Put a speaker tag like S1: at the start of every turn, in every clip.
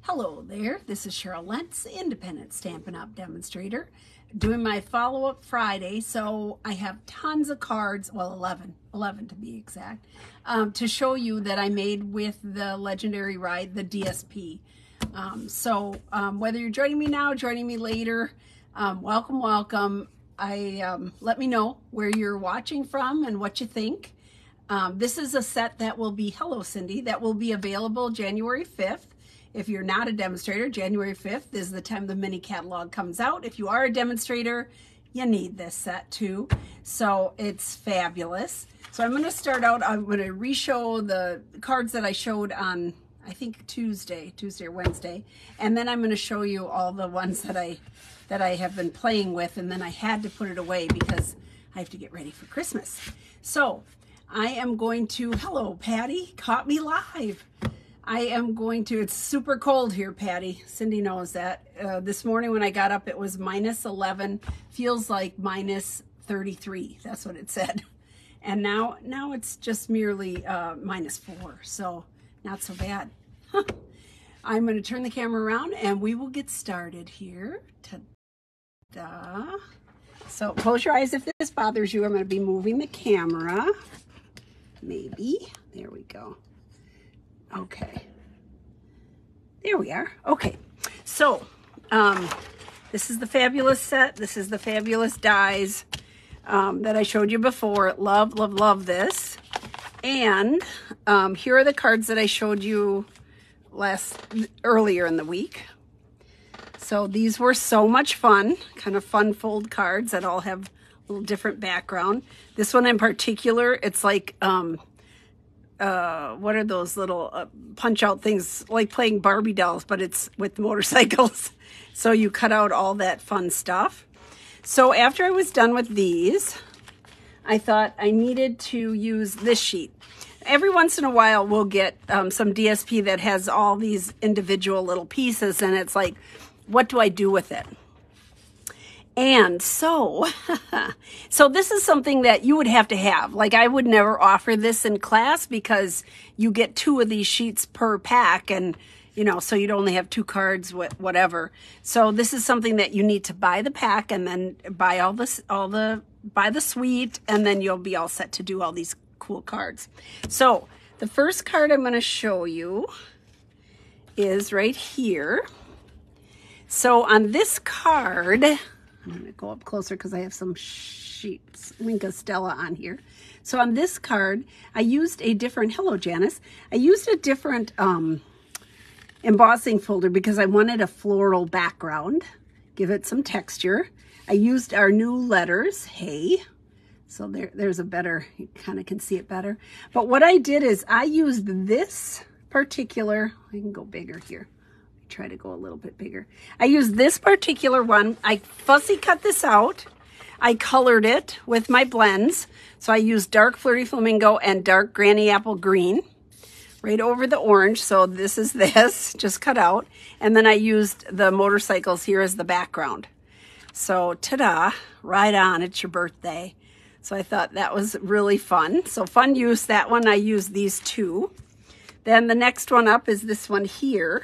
S1: Hello there, this is Cheryl Lentz, independent Stampin' Up! Demonstrator, doing my follow-up Friday, so I have tons of cards, well 11 to be exact, to show you that I made with the legendary ride, the DSP. Whether you're joining me now, joining me later, welcome. Let me know where you're watching from and what you think. This is a set that will be, hello Cindy, that will be available January 5th. If you're not a demonstrator, January 5th is the time the mini catalog comes out. If you are a demonstrator, you need this set too. So it's fabulous. So I'm going to start out, I'm going to re-show the cards that I showed on, I think Tuesday or Wednesday. And then I'm going to show you all the ones that I have been playing with, and then I had to put it away because I have to get ready for Christmas. So I am going to, hello Patty, caught me live. I am going to, it's super cold here, Patty. Cindy knows that. This morning when I got up, it was minus 11, feels like minus 33. That's what it said. And now it's just merely minus 4, so not so bad. I'm going to turn the camera around and we will get started here. Ta-da. So close your eyes if this bothers you. I'm going to be moving the camera. Maybe. There we go. Okay, there we are. Okay, so this is the fabulous set. This is the fabulous dies that I showed you before. Love this. And here are the cards that I showed you earlier in the week. So these were so much fun, kind of fun fold cards that all have a little different background. This one in particular, it's like what are those little punch out things, like playing Barbie dolls, but it's with motorcycles. So you cut out all that fun stuff. So after I was done with these, I thought I needed to use this sheet. Every once in a while we'll get some DSP that has all these individual little pieces, and it's like, what do I do with it? And so this is something that you would have to have. Like, I would never offer this in class because you get 2 of these sheets per pack, and so you'd only have 2 cards, whatever. So this is something that you need to buy the pack and then buy buy the suite, and then you'll be all set to do all these cool cards. So the first card I'm going to show you is right here. So on this card, I'm going to go up closer because I have some sheets, Linka Stella on here. So on this card, I used a different, hello Janice, I used a different embossing folder because I wanted a floral background, give it some texture. I used our new letters, hey, so there's a better, you kind of can see it better. But what I did is I used this particular, I can go bigger here. Try to go a little bit bigger. I used this particular one. I fussy cut this out. I colored it with my blends. So I used dark Flirty Flamingo and dark Granny Apple Green right over the orange. So this is this, just cut out. And then I used the motorcycles here as the background. So ta-da, right on, it's your birthday. So I thought that was really fun. So fun use, that one I used these 2. Then the next one up is this one here.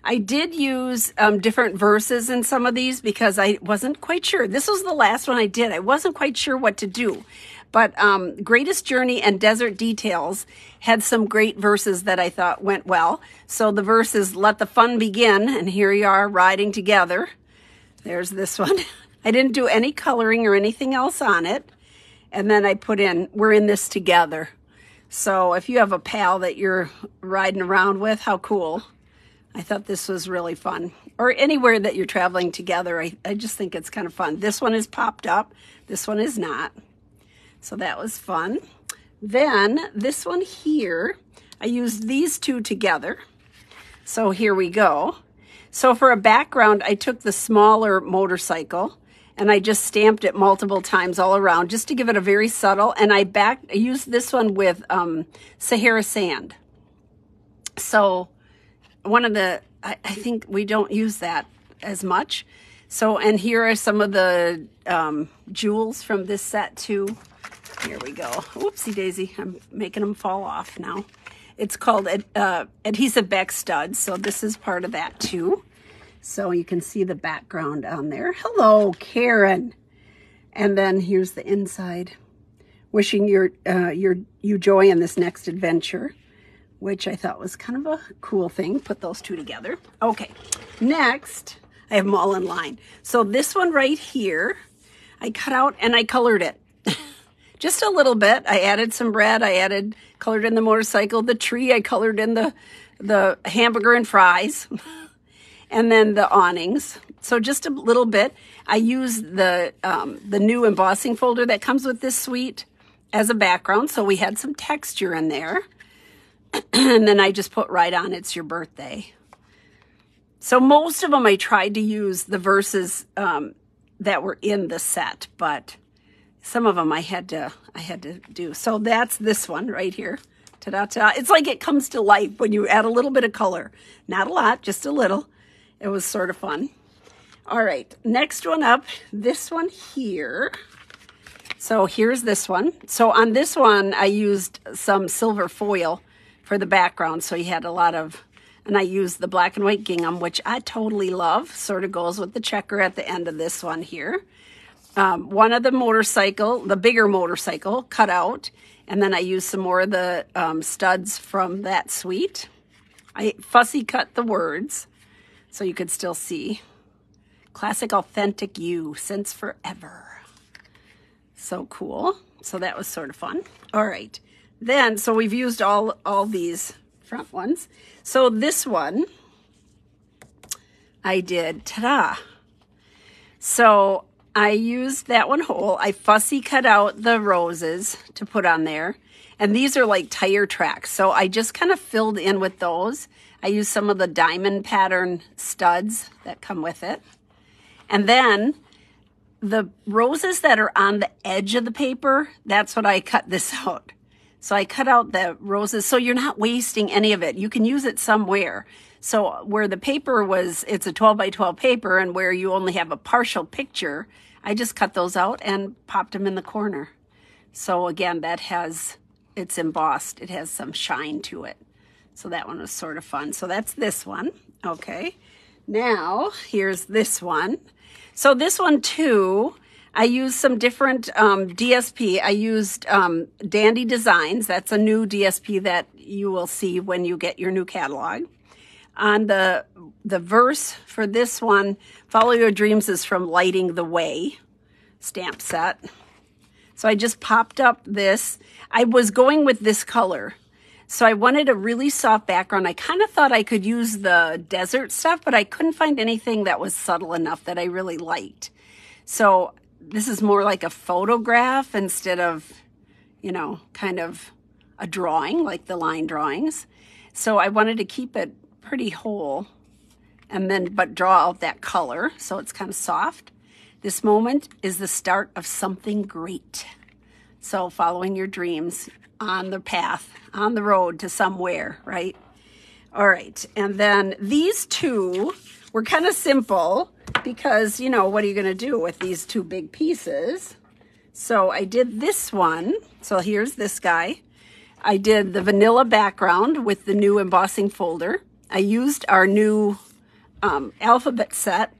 S1: I did use different verses in some of these because I wasn't quite sure. This was the last one I did. I wasn't quite sure what to do. But Greatest Journey and Desert Details had some great verses that I thought went well. So the verse is, let the fun begin, and here you are riding together. There's this one. I didn't do any coloring or anything else on it. And then I put in, we're in this together. So if you have a pal that you're riding around with, how cool. I thought this was really fun. Or anywhere that you're traveling together, I just think it's kind of fun. This one is popped up. This one is not. So that was fun. Then this one here, I used these 2 together. So here we go. So for a background, I took the smaller motorcycle and I just stamped it multiple times all around just to give it a very subtle. And I used this one with Sahara Sand. So one of the, I think we don't use that as much. So, and here are some of the jewels from this set too. Here we go. Whoopsie daisy, I'm making them fall off now. It's called adhesive back studs. So this is part of that too. So you can see the background on there. Hello, Karen. And then here's the inside. Wishing you joy in this next adventure, which I thought was kind of a cool thing. Put those two together. Okay, next, I have them all in line. So this one right here, I cut out and I colored it. Just a little bit. I added some red. I colored in the motorcycle. The tree, I colored in the hamburger and fries. And then the awnings. So just a little bit. I used the new embossing folder that comes with this suite as a background. So we had some texture in there. And then I just put right on, it's your birthday. So most of them I tried to use the verses that were in the set, but some of them I had to do. So that's this one right here. Ta-da, ta-da. It's like it comes to life when you add a little bit of color. Not a lot, just a little. It was sort of fun. All right, next one up, this one here. So here's this one. So on this one, I used some silver foil for the background. So you had a lot of, and I used the black and white gingham, which I totally love. Sort of goes with the checker at the end of this one here. One of the bigger motorcycle cut out. And then I used some more of the studs from that suite. I fussy cut the words so you could still see. Classic, authentic you, since forever. So cool. So that was sort of fun. All right. Then, so we've used all these front ones. So this one, I did, ta-da. So I used that one whole. I fussy cut out the roses to put on there. And these are like tire tracks. So I just kind of filled in with those. I used some of the diamond pattern studs that come with it. And then the roses that are on the edge of the paper, that's what I cut this out. So I cut out the roses, so you're not wasting any of it. You can use it somewhere. So where the paper was, it's a 12 by 12 paper, and where you only have a partial picture, I just cut those out and popped them in the corner. So again, it's embossed. It has some shine to it. So that one was sort of fun. So that's this one. Okay. Now, here's this one. So this one too, I used some different DSP. I used Dandy Designs. That's a new DSP that you will see when you get your new catalog. On the verse for this one, Follow Your Dreams, is from Lighting the Way stamp set. So I just popped up this. I was going with this color. So I wanted a really soft background. I kind of thought I could use the desert stuff, but I couldn't find anything that was subtle enough that I really liked. So this is more like a photograph instead of, kind of a drawing, like the line drawings. So I wanted to keep it pretty whole but draw out that color so it's kind of soft. This moment is the start of something great. So following your dreams on the path, on the road to somewhere, right? All right. And then these two were kind of simple because, what are you going to do with these two big pieces? So I did this one. So here's this guy. I did the vanilla background with the new embossing folder. I used our new alphabet set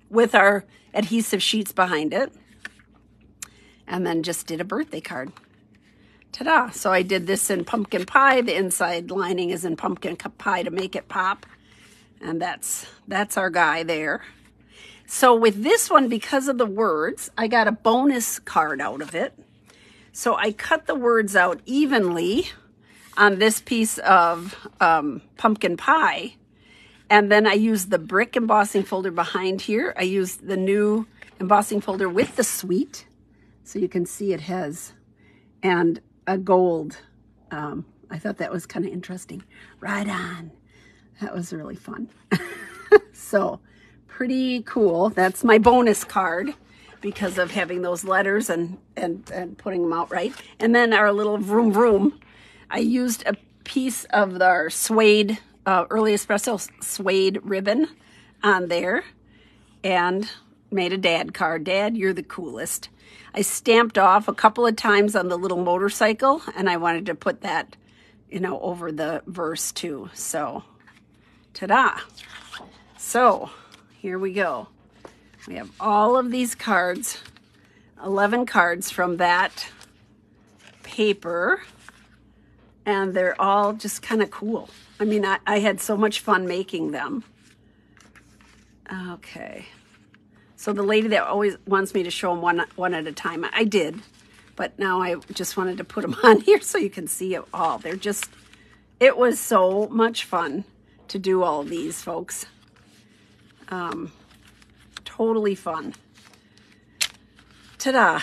S1: with our adhesive sheets behind it. And then just did a birthday card. Ta-da. So I did this in pumpkin pie. The inside lining is in pumpkin pie to make it pop. And that's our guy there. So with this one, because of the words, I got a bonus card out of it. So I cut the words out evenly on this piece of pumpkin pie. And then I used the brick embossing folder behind here. I used the new embossing folder with the suite. So you can see it has, and a gold. I thought that was kind of interesting. Right on. That was really fun. So pretty cool. That's my bonus card because of having those letters and putting them out right. And then our little vroom vroom. I used a piece of our suede, early espresso suede ribbon on there and made a dad card. Dad, you're the coolest. I stamped off a couple of times on the little motorcycle, and I wanted to put that you know, over the verse too. So, ta-da. So, here we go. We have all of these cards, 11 cards from that paper, and they're all just kind of cool. I mean, I had so much fun making them. Okay. So the lady that always wants me to show them one at a time, I did. But now I just wanted to put them on here so you can see it all. They're just, it was so much fun to do all these, folks. Totally fun. Ta-da.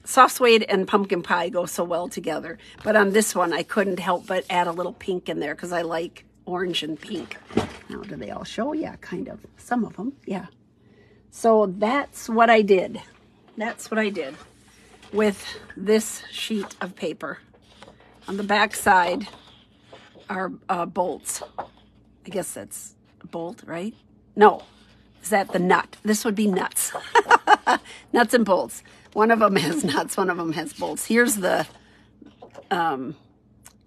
S1: Soft suede and pumpkin pie go so well together. But on this one, I couldn't help but add a little pink in there because I like orange and pink. Now, do they all show? Yeah, kind of. Some of them, yeah. So that's what I did. That's what I did with this sheet of paper. On the back side are bolts. I guess that's a bolt, right? No. Is that the nut? This would be nuts. Nuts and bolts. One of them has nuts, one of them has bolts. Here's the,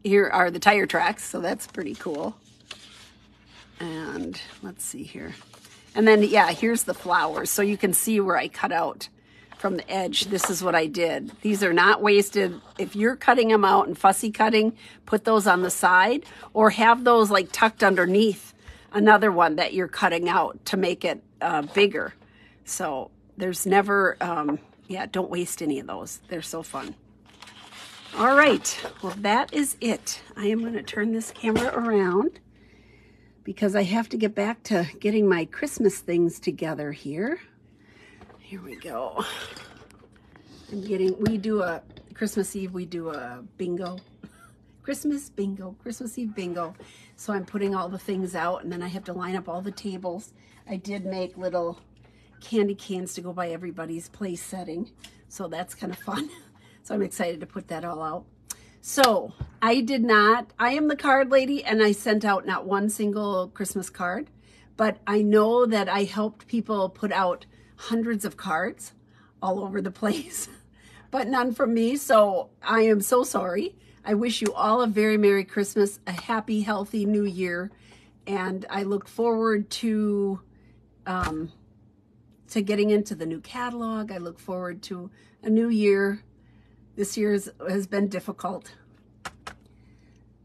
S1: here are the tire tracks, so that's pretty cool. And let's see here. And then, yeah, here's the flowers. So you can see where I cut out from the edge. This is what I did. These are not wasted. If you're cutting them out and fussy cutting, put those on the side or have those like tucked underneath another one that you're cutting out to make it bigger. So there's never, yeah, don't waste any of those. They're so fun. All right, well, that is it. I am going to turn this camera around because I have to get back to getting my Christmas things together here. Here we go. We do a Christmas Eve, we do a bingo. Christmas bingo, Christmas Eve bingo. So I'm putting all the things out and then I have to line up all the tables. I did make little candy cans to go by everybody's place setting. So that's kind of fun. So I'm excited to put that all out. So I am the card lady and I sent out not one single Christmas card, but I know that I helped people put out hundreds of cards all over the place, but none from me. So I am so sorry. I wish you all a very Merry Christmas, a happy, healthy New Year. And I look forward to getting into the new catalog. I look forward to a new year. This year has been difficult.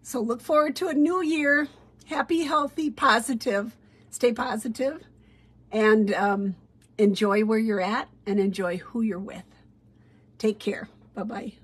S1: So look forward to a new year. Happy, healthy, positive. Stay positive. And enjoy where you're at and enjoy who you're with. Take care. Bye-bye.